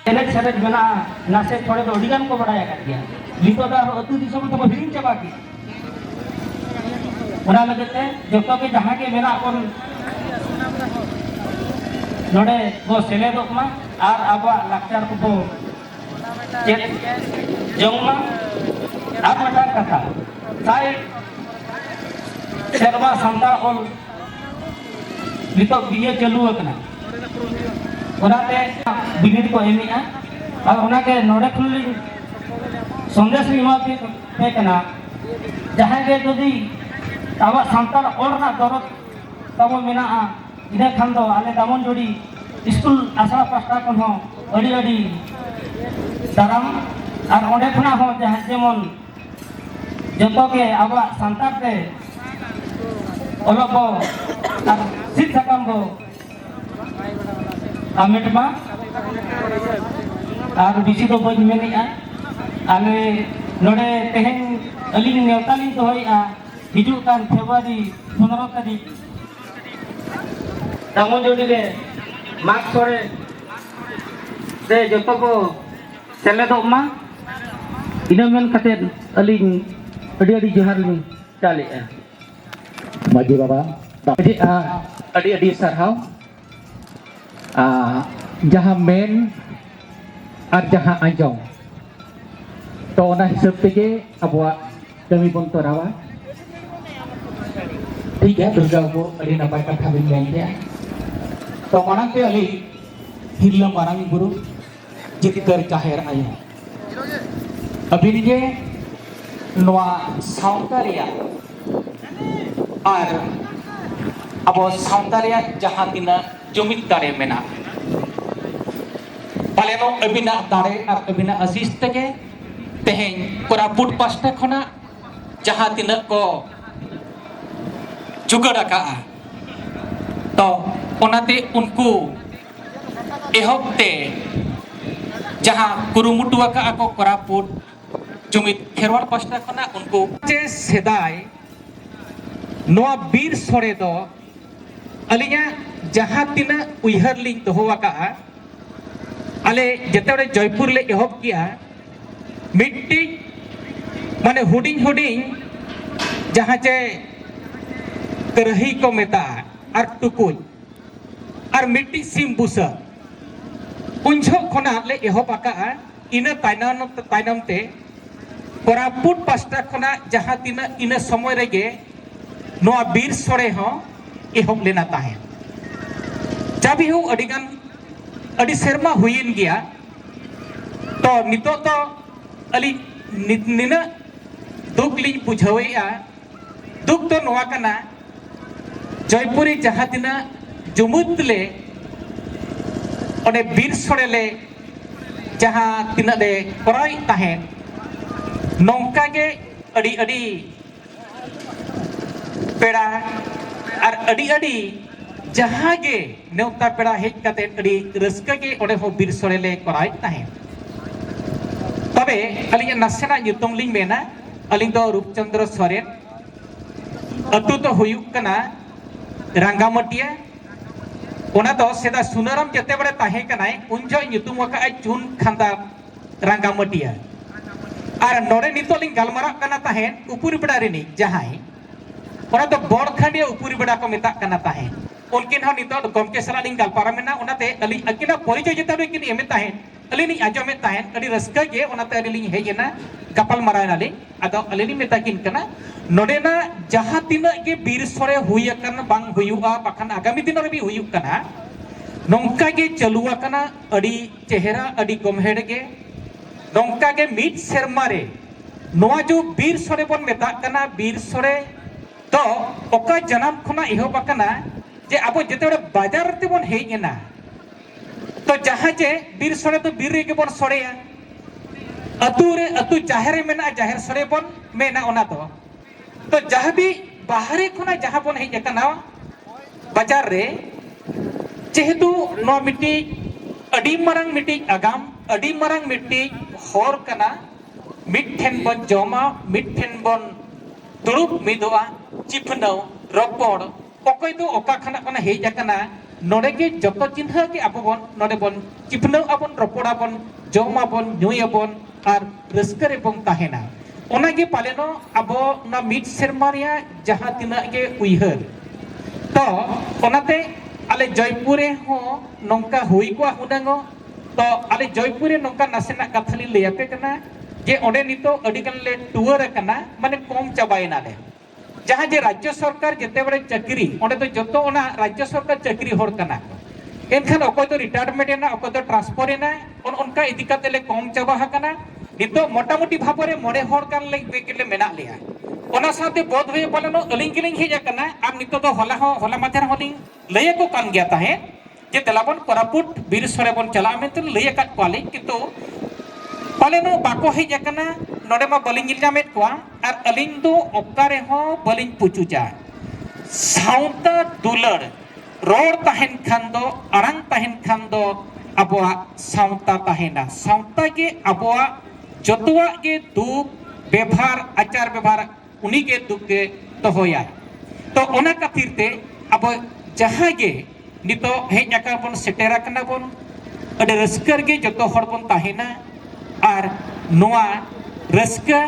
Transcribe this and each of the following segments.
एनेज सेरेज मेना नासे थोड़े तो अड़ीगान को बढ़ाया कर दिया नितो दा अतु दिसम तो हिरिंग चाबा की ओना लगते जोतो के जहां के मेना अपन नोडे वो सेलेदोक मा आर आबा लाक्चार को चेक जोंगमा आर मटान कथा साई सेरवा संता और नितो बिये चालू अकना ओनाते बिनिड को एमिया और ओनाके नोडे खुली संदेश निमा पे कना जहां के जदी आवा संताल ओरना दरद तब मेना इने खान दो आले दामन जोड़ी स्कूल आसरा पास्टा को हो अड़ी अड़ी दाराम और ओंडे खुना हो जहां जेमन जतो के आवा संताल ते ओलोको और सिट सकम को आमिटमा और बिसी तो बज मेनिया आले नोडे तेहेन अलिन नेवतालिन तो होइआ हिजू कान फेब्रुआरी 15 तारीख दामन जोड़ी रे मार्च सोरे से जतो को सेलेदो मा इना मेन कते अलिन अडी अडी जोहार लिन चालेआ माजी बाबा जी अडी अडी सरहाव जहां मेन और जहां आंजों तो ना हिसाब तेगे अबवा कमी बन तोरावा ठीक है दुर्गा को अड़ी नपाय कथा बिन गया तो मानग पे अली हिरला मारंग गुरु जितकर जाहिर आया अभी निजे नवा साउंडरिया और अब साउंडरिया जहां तिना जुमित दारे मेना पालेनो अबिना दारे और अबिना आशीष तेगे तेहें कोरापुट पास्टा खना जहां तिना को जुगाड़ का तो ओनाते उनको एहबते जहां कुरुमुटुआ का को कोरापुट जुमित खेरवाड़ पास्टा खना उनको जे सेदाय नोआ बीर सोरे दो अलिया जहां तिना उइहर लिंग दोहोवा का आले जतेबड़े जयपुर ले एहब किया मिट्टी माने हुडिंग हुडिंग जहां जे करही को मेता और टुकुज और मिट्टी सिम बुसा उनझो खना ले एहब आका इना ताइनम ते कोरापुट पास्टा खना जहां तिना इना समय रेगे नोआ बीर सोरे हो एहब लेना ताहे जाबी हो अडिगान अडी सेरमा हुईन गया तो नितो तो अली निना दुख लिंग बुझावेया दुख तो नोआ कना जयपुरी जहां तिना जुमुत ले ओने बीर सोरे ले जहां तिना दे कराई ताहे नौका के अडी अडी पेड़ा और अडी अडी जहां के नेवता पेड़ा हेज कते अडी रस्का के ओडे हो बीर सोरे ले कराई ताहे तबे अलिंग नासेना युतुम लिंग मेना अलिंग दो रूपचंद्र सोरेन अतु तो हुयुक कना रंगामटिया ओना तो सेदा सुनाराम जते बड़े ताहे कनाय उनजो युतुम वका चुन खांदा रंगामटिया और नोरे नितो लिंग गलमारा कना ताहे उपुरी बड़ा रेनी जहां ओना तो बड़खंडिया उपुरी बड़ा को मेता कना ताहे उनकिन हो नितो गमके सला लिंग गलपारा मेना ओनाते अली अकिना परिचय जते रे किन एमे ताहे अली नि आजो में ताहे अली रस्का गे ओनाते अली लिंग हेजेना गपल मारा नाली अदो अली नि मेता किन कना नोडेना जहां तिना के बीर सोरे हुई कन बांग हुयुआ बखान आगामी दिन रे भी हुयुक कना नोंका गे चलुआ कना अडी चेहरा अडी गमहेड़ गे नोंका गे मिट सेरमा रे नोआ जो बीर सोरे बन मेता कना बीर सोरे तो ओका जन्म खना एहो बकना जे अब जते बाजार ते बन हेजना तो जहां जे बीर सोरे तो बीर रे के बन सोरेया अतु रे अतु जाहेर मेना जाहेर सोरे बन मेना ओना तो जहां भी बाहरे खुना जहां बन हेज कना बाजार रे जेहेतु नो मिट्टी अडी मरंग मिट्टी आगाम अडी मरंग मिट्टी होर कना मिठेन बन जमा मिठेन बन दुरुब मिदोआ चिफनौ रपड़ ओकय तो ओका खना कना हेज कना नोड़े के जतो चिन्ह के अब बन नोड़े बन चिपनो अबन रपोड़ा बन जोमा बन न्यूय बन और रस्करे बन ताहेना ओना के पालेनो अबो ना मिट सेरमारिया जहां तिना के उइहर तो ओनाते आले जयपुरे हो नौका हुई को हुनांगो तो आले जयपुरे नौका नासेना कथाली लेयापे कना जे ओडे नितो अडिगन ले टूर कना माने कम चाबायना ले जहां जे राज्य सरकार जेते बड़े चाकरी ओडे तो जतो ओना राज्य सरकार चाकरी होर कना एनखान अकोय तो रिटायरमेंट एना अकोय तो ट्रांसफर एना उनका इदिकाते ले कम चाबा हकना नितो मोटामुटी भाबरे मोड़े होर कान ले बेकेले मेना लिया ओना साथे बोध हुए बोलेनो अलिंग किलिंग हेज कना आर नितो तो होला माथेर होलिंग लय को कान गया ताहे जे तेलाबन कोरापुट बीर सरे बन चला मेते लय काट पाले किंतु पालेनो बाको हेज कना नोडे मा बलिंग इल्जामेट कोआ आर अलिंग दो ओकारे हो बलिंग पुचुजा साउंता दुलड़ रोड ताहेन खान दो अरंग ताहेन खान दो अबवा साउंता ताहेना साउंता के अबवा जतुआ के दुख व्यवहार आचार व्यवहार उन्हीं के दुख के तो होया तो ओना खातिर ते अब जहां गे नितो हेज आका बन सेटेरा कना बन अडे रस्कर गे जतो हर बन ताहेना और नोआ रस्का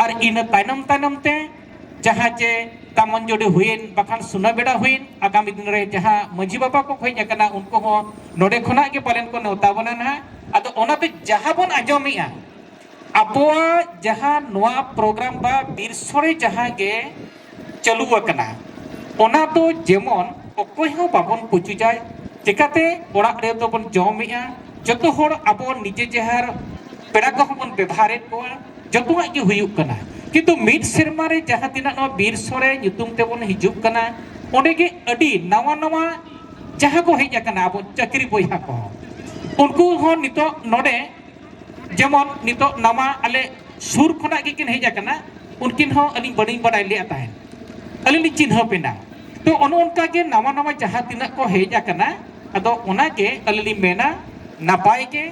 और इन तायनम तायनम ते जहां जे तामन जोड़े हुएन बखान सुना बेड़ा हुएन आगामी दिन रे जहां मजी बाबा को खोज कना उनको हो नोडे खोना के पालन को नेवता बना ना अदो ओनाते जहां बन आजमिया अबवा जहां नोआ प्रोग्राम बा बिरसोरे जहां गे चालू कना ओना तो जेमन ओकोय हो बाबन पुचु जाय चिकाते ओड़ा रे तो बन जमिया जतो होड़ अबो निजे जहार पेड़ा को बन व्यवहारे को जतुआ के हुयुक कना किंतु मिड सेरमा रे जहां तिना नो बिरसोरे nyutum ते बन हिजुक कना ओंडे गे अडी नवा नवा जहां को हेज कना अबो चाकरी बोया को उनको हो नितो नोडे जेमन नितो नामा आले सुर खना के किन हेज कना उनकिन हो अली बड़ी बड़ाई ले आता है अली चिन्ह पेना तो उनका के नवा नवा जहां तिना को हेज कना अदो ओना के अली मेना नापाय के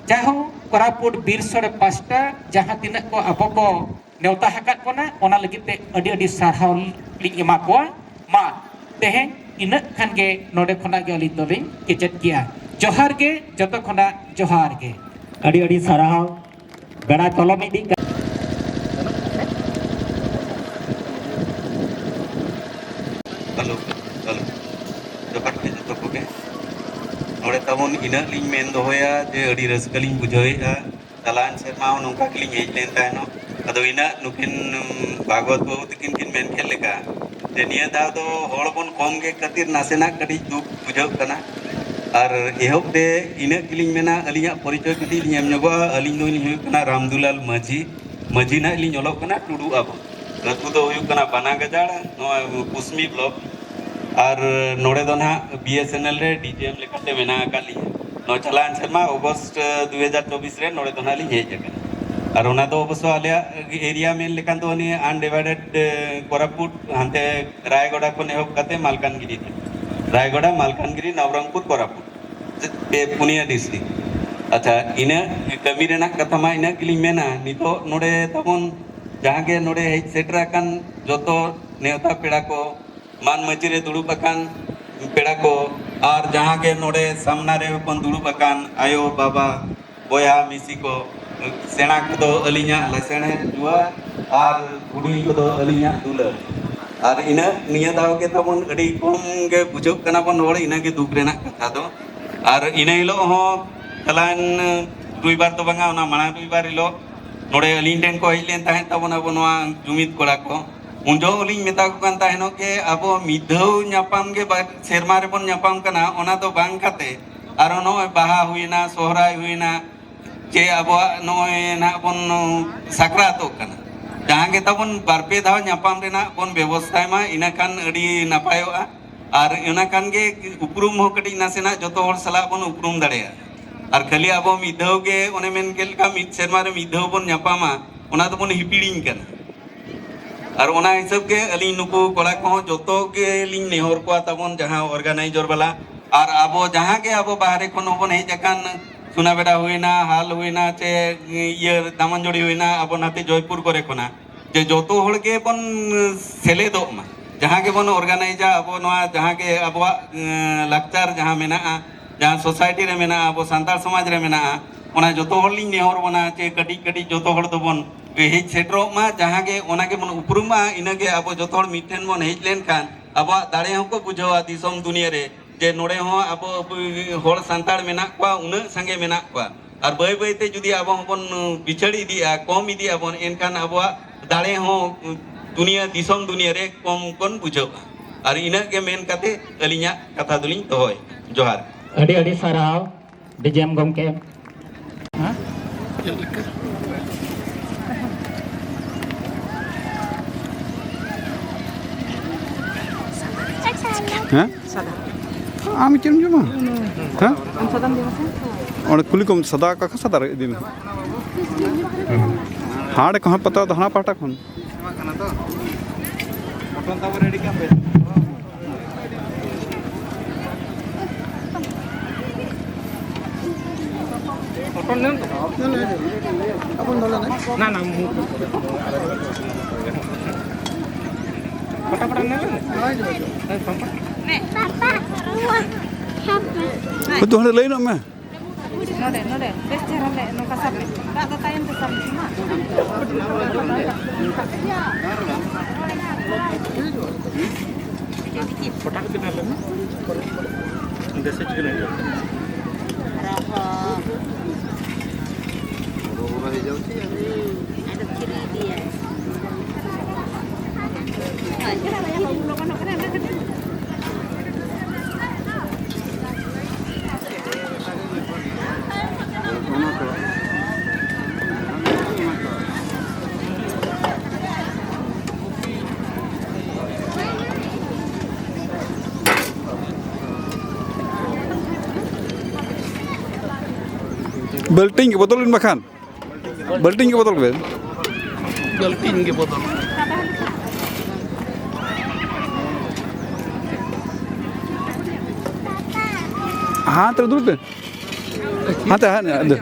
जाहो कोरापुट बिरसोरे पास्टा जहां तिना को अबो को नेवता हकात कोना ओना लगिते अडी अडी सारहाव लिंग एमा को मा तेहे इन खान के नोडे खना के अली तोलिंग केचेत किया जोहार के जतो खना जोहार के अड़ी अड़ी साराहाव बेड़ा कलम इदी हेलो हेलो जोहार के जतो को के नोडे तमन इन लिंग मेन दोया जे अड़ी रसकलिंग बुझोएआ तलान सेमा नोंका लिंग हेज लेन तानो अदो इना नुकिन भागवत बाबू तकिन किन मेन खेल लेका जे निया दाव दो होड़ बन कम के खातिर नासेना कटी दुख बुझाव कना और एहब दे इन किलिंग मेना अलिया परिचय कटी नियम नगो अलिंग दो नि कना रामदुलाल माझी माझी ना लिंग ओलो कना टुडू अब रतु दो हुयु कना बाना गजाड़ नो कुसमी ब्लॉक और नोड़े दो ना बीएसएनएल रे डीजीएम लेकाते मेना काली नो चलान शर्मा अगस्त 2024 रे नोड़े दो ना लिंग हेज कना और ओना दो अवश्य आलिया एरिया में लेकान दो नि अनडिवाइडेड कोरापुट हांते रायगढ़ को नेहब काते मालकानगिरी रायगढ़ मालकानगिरी नवरंगपुर कोरापुट पे पुनिया डिस्ट्रिक्ट अच्छा इन कमी रेना कथा मा इन किलिंग मेना नितो नोडे तमन जहां के नोडे हेज सेटरा कान जतो नेवता पेड़ा को मान मची रे दुड़ुब अकान पेड़ा को और जहां के नोडे सामना रे पन दुड़ुब अकान आयो बाबा बोया मिसी को सेना को दो अलिया लसेणे जुआ और गुडी को दो अलिया दुलर और इन निया दाव के तमन अडी कम के बुझो कना बन होड़ इन के दुख रेना कथा दो और इन हिलो हो कलान दुईबार तो बंगा ओना माना दुईबार हिलो नोडे अलिन टेन को हेज लेन ताहे तबन अब नोआ जुमित कोड़ा को उनजो अलिन मेता को कान ताहेनो के अब मिधौ न्यापाम के सेरमा रे बन न्यापाम कना ओना तो बांग खाते और नो बाहा हुईना सोहराय हुईना जे अब नोए ना बन साकरातो कना जहां के तबन बारपे धाव न्यापाम रेना बन व्यवस्था मा इना कान अडी नापायोआ और इना कान के उपरुम हो कटी नासेना जतो होड़ सला बन उपरुम दाड़ेया और खाली अब मिधौ के ओने मेन के लका मिद सेरमा रे मिधौ बन न्यापामा ओना तो बन हिपिड़िंग कना और ओना हिसाब के अली नुकु कोड़ा को जतो के लिंग नेहर को तबन जहां ऑर्गेनाइजर वाला और अब जहां के अब बाहरे को बन हेज अकान सुना बेड़ा हुईना हाल हुईना चे ये दामनजोड़ी हुईना अब नाते जयपुर करे कोना जे जतो होड़ के बन सेले दो मा जहाँ के बन ऑर्गेनाइजा अब नवा जहाँ के अब लाक्चर जहाँ मेना जहाँ सोसाइटी रे मेना अब सान्ताड़ समाज रे मेना ओना जोतो हर लिंग नेहर बना चे कटी कटी जोतो हर तो बन हेज सेटरो मा जहाँ के ओना के बन उपरुमा इना के अब जोतो हर मिठेन बन हेज लेन खान अब दाड़े हो को बुझावा दिसोम दुनिया रे जे नोड़े हो अब हर सान्ताड़ मेना को उन संगे मेना को और बय बयते जुदी अब बन बिछड़ इदिया कम इदिया बन एनखान अब दाड़े हो दुनिया दिसोम दुनिया रे कम कन बुझावा और इना के मेन कते अलिया कथा दुलिन तोय जोहार अड़ी अड़ी साराव डीजेम गमके ᱦᱮᱸ ᱟᱢ ᱪᱮᱫ ᱮᱢ ᱡᱚᱢᱟ ᱦᱮᱸ ᱚᱸᱰᱮ ᱠᱩᱞᱤ ᱠᱚᱢ ᱥᱟᱫᱟ ᱠᱟᱠᱟ ᱥᱟᱫᱟ ᱨᱮ ᱤᱫᱤ ᱢᱮ ᱦᱟᱲ ᱠᱚᱦᱚᱸ ᱯᱟᱛᱟ ᱫᱚ ᱦᱟᱱᱟ ᱯᱟᱦᱴᱟ ᱠᱷᱚᱱ Betul ada lain mah. Node, bes cara le, no kasar le. Tak ada tayang besar cuma. Belting ke botolin makan. Belting ke botol ben. गलती के बोतल हाँ तो दूर पे. हाँ तो हाँ ada.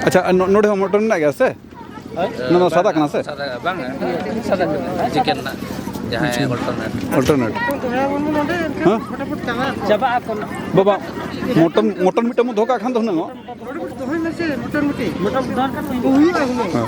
अच्छा नोड़े हम मटन ना गया से ना सादा कना से सादा बांग सादा चिकन ना जहां अल्टरनेट हां जब आपको बाबा मटन मटन मिटा मु धोका खान तो ना मटन दरकार नहीं